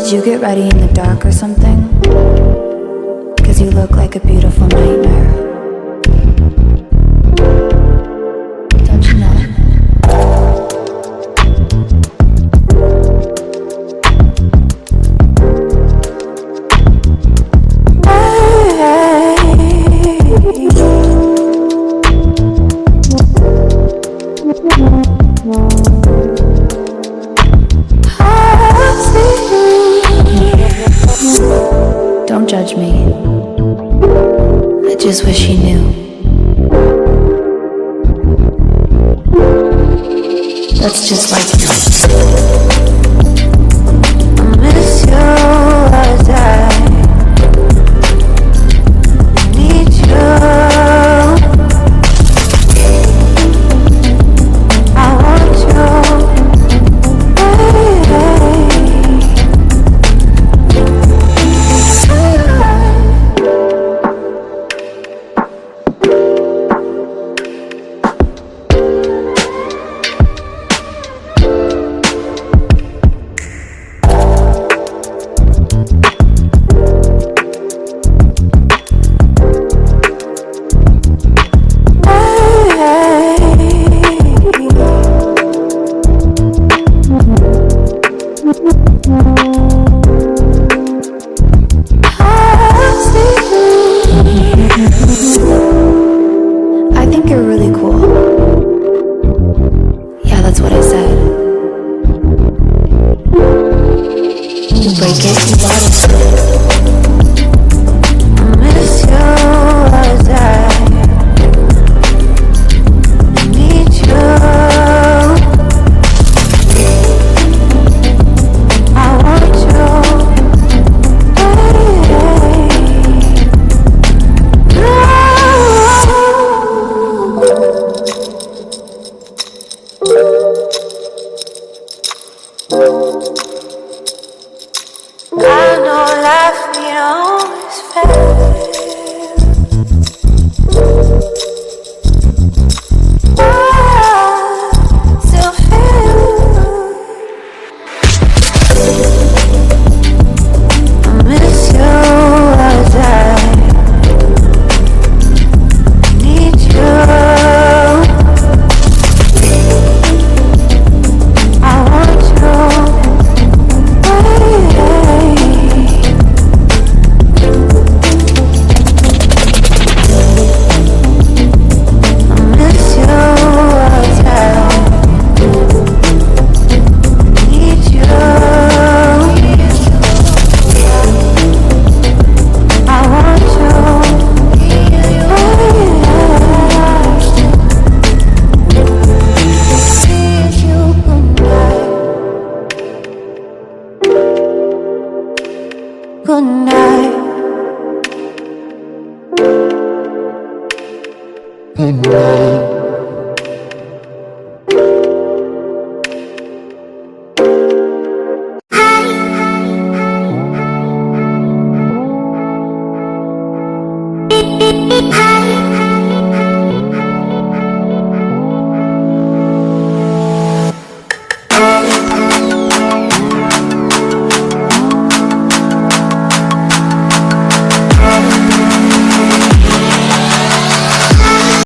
Did you get ready in the dark or something? 'Cause you look like a beautiful nightmare. Don't you know? Don't judge me. I just wish he knew. That's just like you. I miss you as I need you. I want you. I think you're really cool. Yeah, that's what I said. You break it, you got it. I miss you as I need you. I want you. I know life ain't always fair. I still feel I miss you as I need you. I want you. Good night. Good night.